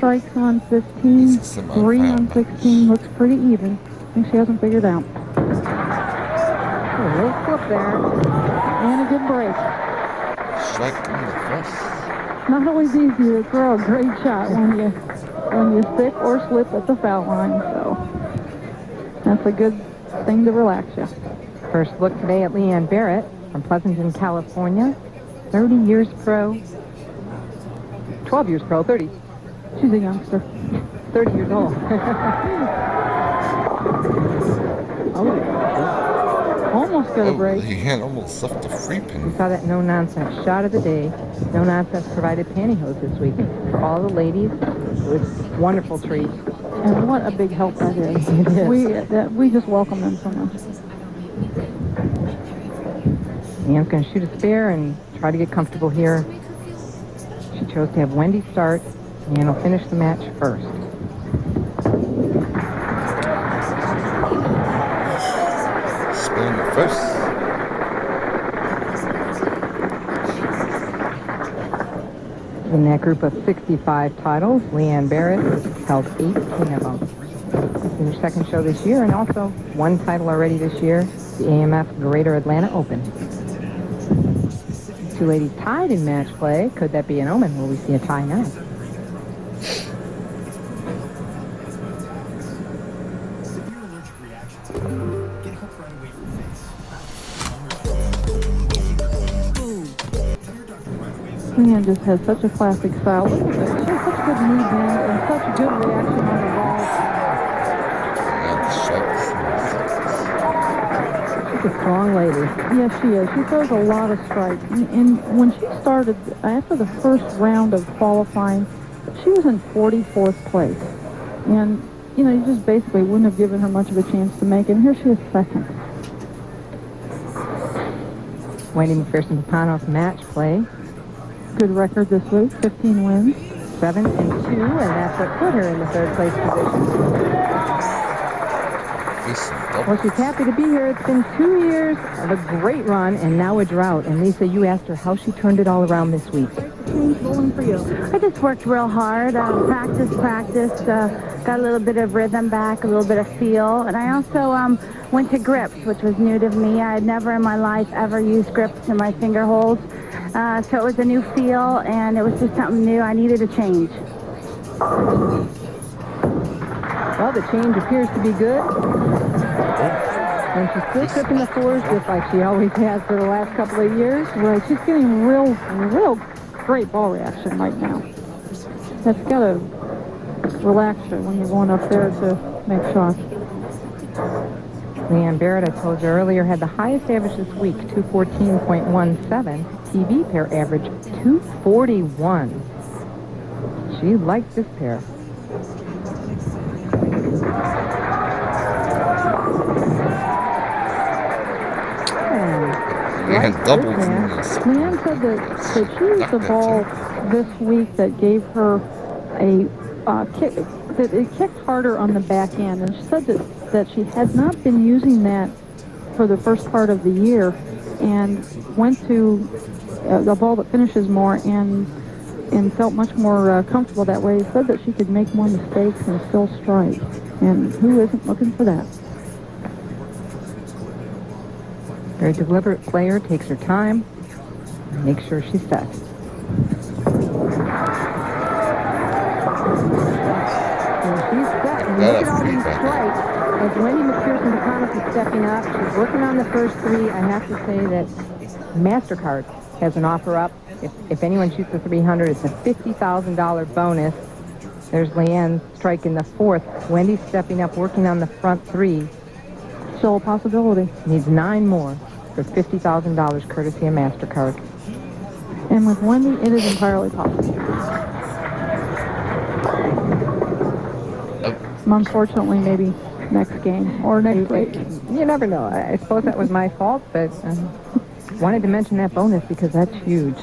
strikes on 15, 3 on 16. Looks pretty even. I think she hasn't figured out. A little flip there. And a good break. Strike on the first. Not always easy to throw a great shot when you stick or slip at the foul line. So that's a good thing to relax you. First look today at Leanne Barrette from Pleasanton, California. 30 years pro. 12 years pro, 30. She's a youngster. 30 years old. Almost got a break. Leanne almost left a free pin. We saw that no-nonsense shot of the day. No-nonsense provided pantyhose this week for all the ladies. It was a wonderful treat. And what a big help that is. It is. We just welcome them so much. Leanne's going to shoot a spare and try to get comfortable here. She chose to have Wendy start, and will finish the match first. Spin the first. In that group of 65 titles, Leanne Barrette held 18 of them. In her second show this year, and also one title already this year, the AMF Greater Atlanta Open. Two ladies tied in match play. Could that be an omen? Will we see a tie now? Leanne just has such a classic style. Look at that. She has such good movement and such good reaction on the ball. She's a strong lady. Yes, she is. She throws a lot of strikes. And when she started, after the first round of qualifying, she was in 44th place. And, you know, you just basically wouldn't have given her much of a chance to make it. And here she is second. Wendy Macpherson Papanos match play. Good record this week, 15 wins. 7 and 2, and that's what put her in the third place position. Well, she's happy to be here. It's been 2 years of a great run and now a drought. And Lisa, you asked her how she turned it all around this week. Bowling for you. I just worked real hard, practiced, got a little bit of rhythm back, a little bit of feel, and I also went to grips, which was new to me. I had never in my life ever used grips in my finger holds, so it was a new feel, and it was just something new. I needed a change. Well, the change appears to be good. And she's still tripping the fours just like she always has for the last couple of years. Right, she's getting real great ball reaction right now. That's got to relax her when you're going up there to make shots. Leanne Barrette, I told you earlier, had the highest average this week, 214.17. TV pair average, 241. She likes this pair. And double. Leanne said that she used the ball this week that gave her a kick, that it kicked harder on the back end. And she said that she had not been using that for the first part of the year and went to the ball that finishes more and felt much more comfortable that way. She said that she could make more mistakes and still strike. And who isn't looking for that? Very deliberate player, takes her time, makes sure she's set. And she's set. And look at all these strikes. As Wendy Macpherson Papanos is stepping up, she's working on the first three. I have to say that MasterCard has an offer up. If anyone shoots a 300, it's a $50,000 bonus. There's Leanne striking the fourth. Wendy stepping up, working on the front three. Still a possibility. Needs 9 more for $50,000 courtesy of MasterCard. And with Wendy, it is entirely possible. Unfortunately, maybe next game or next week. You never know. I suppose that was my fault, but wanted to mention that bonus because that's huge.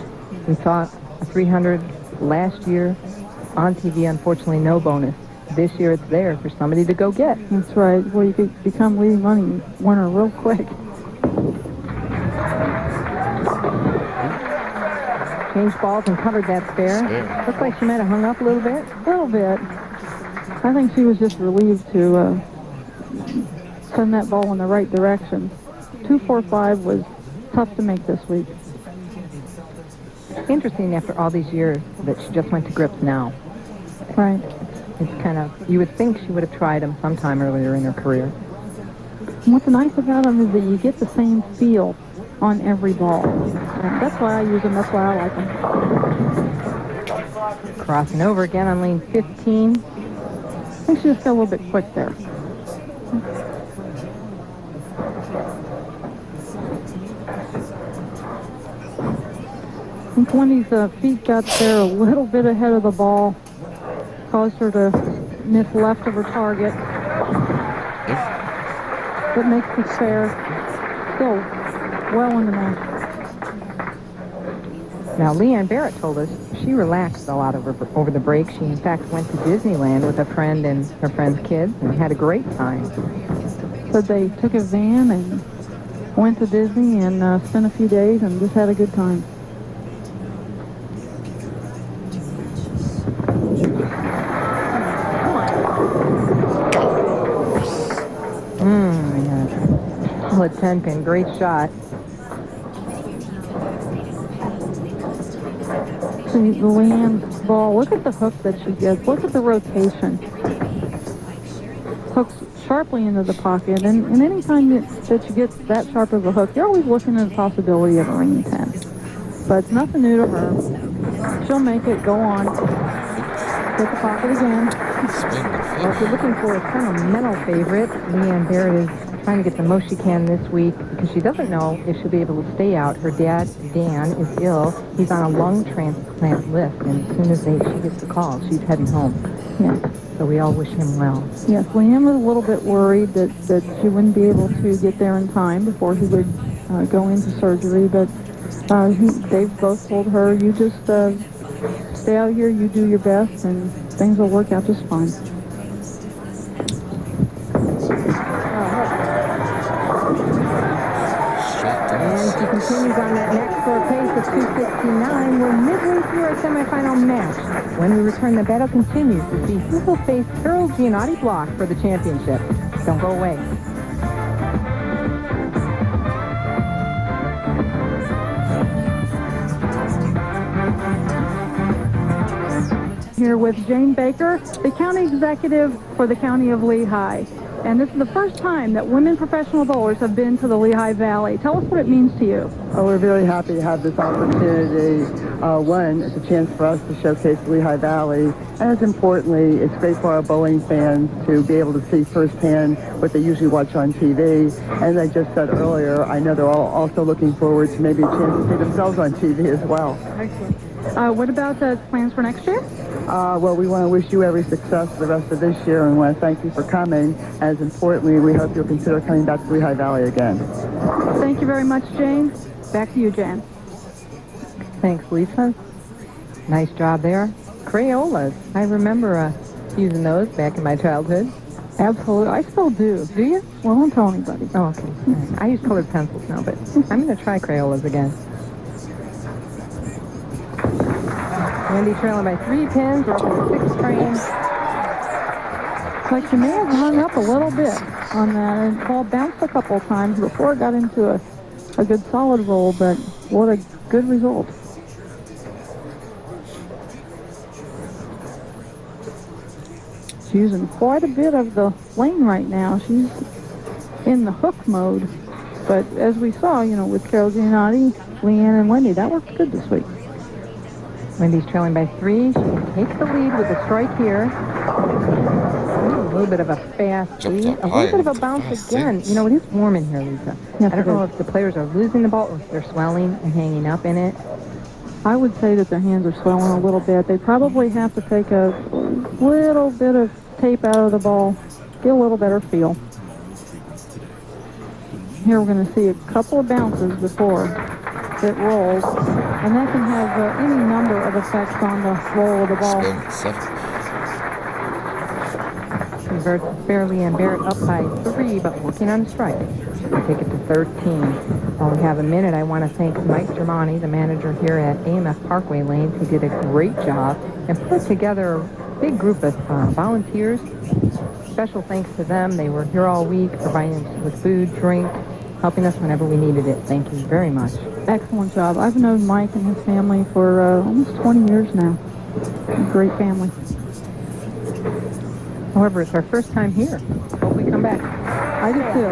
We saw a 300 last year on TV. Unfortunately, no bonus. This year it's there for somebody to go get. That's right. Well, you could become leading money winner real quick. changed balls and covered that spare. Spare. Looks like she might have hung up a little bit. A little bit. I think she was just relieved to send that ball in the right direction. 245 was tough to make this week. Interesting after all these years that she just went to grips now. Right. It's kind of, you would think she would have tried them sometime earlier in her career. And what's nice about them is that you get the same feel on every ball. And that's why I use them. That's why I like them. Crossing over again on lane 15. I think she just got a little bit quick there. I think Wendy's feet got there a little bit ahead of the ball. Caused her to miss left of her target. But makes it fair. Still well in the match. Now, Leanne Barrette told us she relaxed a lot over the break. She, in fact, went to Disneyland with a friend and her friend's kids and had a great time. So they took a van and went to Disney and spent a few days and just had a good time. Yeah. Solid 10-pin, great shot. See, the Leanne's ball, look at the hook that she gets. Look at the rotation. Hooks sharply into the pocket, and any time that you get that sharp of a hook, you're always looking at the possibility of a ring 10. But it's nothing new to her. She'll make it, go on. Hit the pocket again. Well, if you're looking for a sentimental favorite, Leanne Barrette is trying to get the most she can this week because she doesn't know if she'll be able to stay out. Her dad, Dan, is ill. He's on a lung transplant list, and as soon as she gets the call, she's heading home. Yeah. So we all wish him well. Yes, Leanne was a little bit worried that she wouldn't be able to get there in time before he would go into surgery, but they've both told her, you just stay out here, you do your best, and things will work out just fine. And she continues on that next score pace of 269. We're midway through our semifinal match. When we return, the battle continues to see who will face Carol Giannotti Block for the championship. Don't go away. Here with Jane Baker, the county executive for the county of Lehigh. And this is the first time that women professional bowlers have been to the Lehigh Valley. Tell us what it means to you. Oh, we're very happy to have this opportunity. One, it's a chance for us to showcase the Lehigh Valley. As importantly, it's great for our bowling fans to be able to see firsthand what they usually watch on TV. As I just said earlier, I know they're all also looking forward to maybe a chance to see themselves on TV as well. Excellent. What about the plans for next year? Well, we want to wish you every success for the rest of this year and want to thank you for coming. As importantly, we hope you'll consider coming back to Lehigh Valley again. Thank you very much, Jane. Back to you, Jan. Thanks, Lisa. Nice job there. Crayolas. I remember using those back in my childhood. Absolutely. I still do. Do you? Well, don't tell anybody. Oh, okay. All right. I use colored pencils now, but I'm going to try Crayolas again. Wendy trailing by 3 pins, or up to 6 frames. Like she may have hung up a little bit on that, and the ball bounced a couple of times before it got into a good solid roll, but what a good result. She's using quite a bit of the lane right now. She's in the hook mode, but as we saw, with Carol Giannotti, Leanne, and Wendy, that worked good this week. Wendy's trailing by 3. She takes the lead with a strike here. A little bit of a fast lead. A little bit of a bounce again. It is warm in here, Lisa. Yes, I don't know if the players are losing the ball or if they're swelling and hanging up in it. I would say that their hands are swelling a little bit. They probably have to take a little bit of tape out of the ball, get a little better feel. Here we're going to see a couple of bounces before it rolls, and that can have any number of effects on the roll of the ball. Spin 7. converts Leanne Barrette up by 3, but working on a strike. We take it to 13. While we have a minute, I want to thank Mike Germani, the manager here at AMF Parkway Lanes, who did a great job and put together a big group of volunteers. Special thanks to them. They were here all week, providing us with food, drink, helping us whenever we needed it. Thank you very much. Excellent job. I've known Mike and his family for almost 20 years now. Great family. However, it's our first time here. Hope we come back. I do too.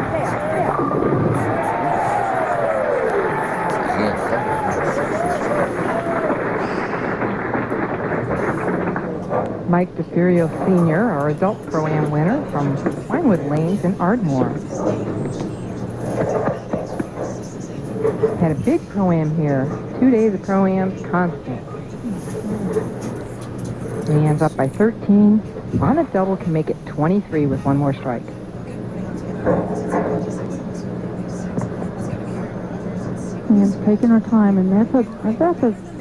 Mike DeFurio Sr., our adult Pro-Am winner from Winewood Lanes in Ardmore. Had a big Pro-Am here. 2 days of Pro-Ams constant. Leanne's up by 13. On a double can make it 23 with one more strike. Leanne's taking her time, and that's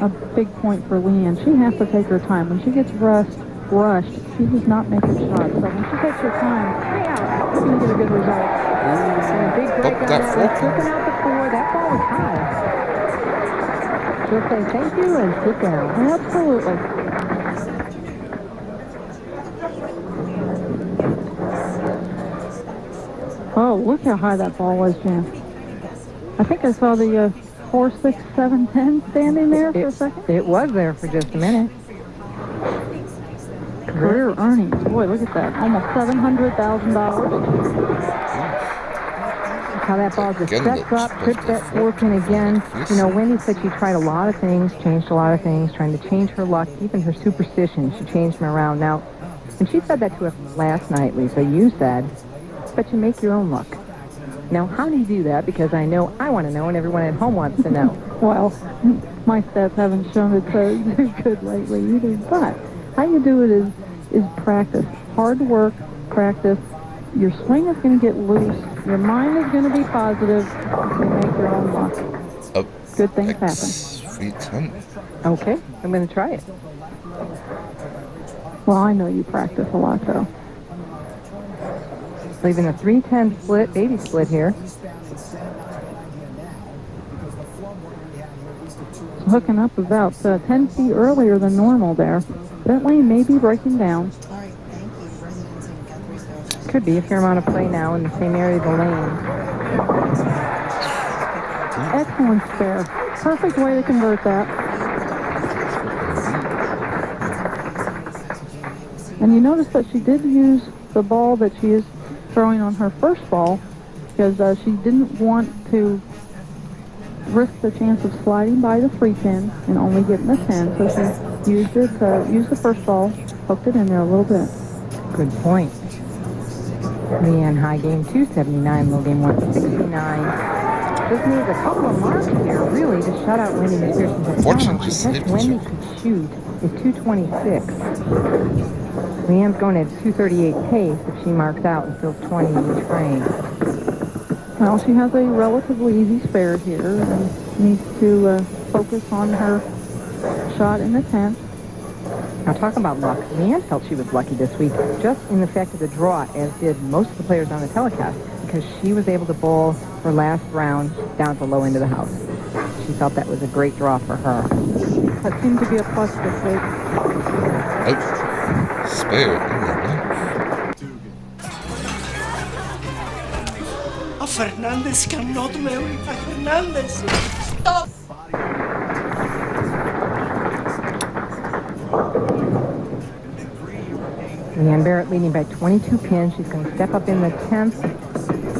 a big point for Leanne. She has to take her time. When she gets rushed, she does not make her shot. So when she takes her time, she's going to get a good result. And a big break on that. Flipping out the 4. That ball was high. She'll say thank you and sit down. Absolutely. Oh, look how high that ball was, Jan. I think I saw the 4, 6, 7, 10 standing there for a second. It was there for just a minute. Career earnings. Boy, look at that. Almost $700,000. How that ball just sets up, trips that 4 pin again. You know, Wendy said she tried a lot of things, changed a lot of things, trying to change her luck, even her superstition. She changed them around. Now, and she said that to us last night, Lisa. You said, but you make your own luck. Now, how do you do that? Because I know I want to know, and everyone at home wants to know. Well, my stats haven't shown it so good lately either. But how you do it is practice. Hard work, practice. Your swing is going to get loose. Your mind is going to be positive. You make your own luck. Good things happen. 310. Okay, I'm going to try it. Well, I know you practice a lot, though. Leaving a 310 split, 80 split here. Hooking up about 10 feet earlier than normal there. That lane may be breaking down. Could be a fair amount of play now in the same area of the lane. Excellent spare. Perfect way to convert that. And you notice that she did use the ball that she is throwing on her first ball because she didn't want to risk the chance of sliding by the 3 pin and only getting the 10. So she used the first ball, hooked it in there a little bit. Good point. Leanne high game 279, low game 169. Just needs a couple of marks here, really, to shut out Wendy Macpherson. She said Wendy could shoot is 226. Leanne's going at 238 pace if she marks out and fills 20 in each frame. Well, she has a relatively easy spare here and needs to focus on her shot in the 10th. Now, talk about luck. Leanne felt she was lucky this week, just in the fact of the draw, as did most of the players on the telecast, because she was able to bowl her last round down at the low end of the house. She felt that was a great draw for her. That seemed to be a plus this week. Spare in the length. Fernandez cannot marry Fernandez. Stop! Leanne Barrette leading by 22 pins. She's going to step up in the 10th.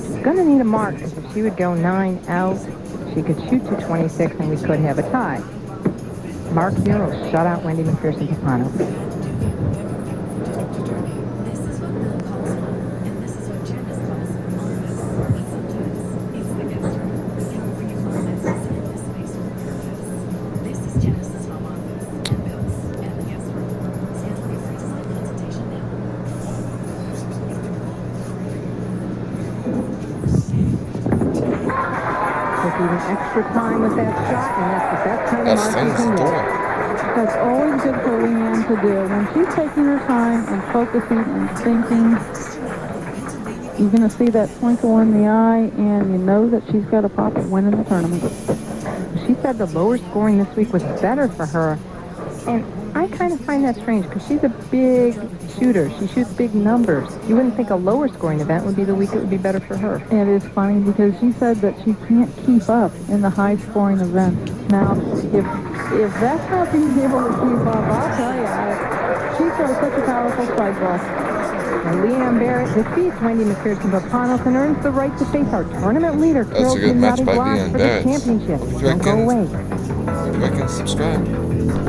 She's going to need a mark, because if she would go 9 out, she could shoot to 26 and we could have a tie. Mark here will shut out Wendy Macpherson Topano. Extra time with that shot, and that's the best kind of mark you can do. That's always good for Leanne to do. When she's taking her time and focusing and thinking, you're going to see that twinkle in the eye, and you know that she's got a pop at winning the tournament. She said the lower scoring this week was better for her, and I kind of find that strange because she's a big shooter. She shoots big numbers. You wouldn't think a lower scoring event would be the week it would be better for her. It is funny because she said that she can't keep up in the high scoring events. Now, if that's not being able to keep up, I'll tell you, she throws such a powerful strike ball. And Leanne Barrette defeats Wendy Macpherson of Panos and earns the right to face our tournament leader, That's a good match by Leanne for the Barrette. championship. If you Don't go away. can subscribe.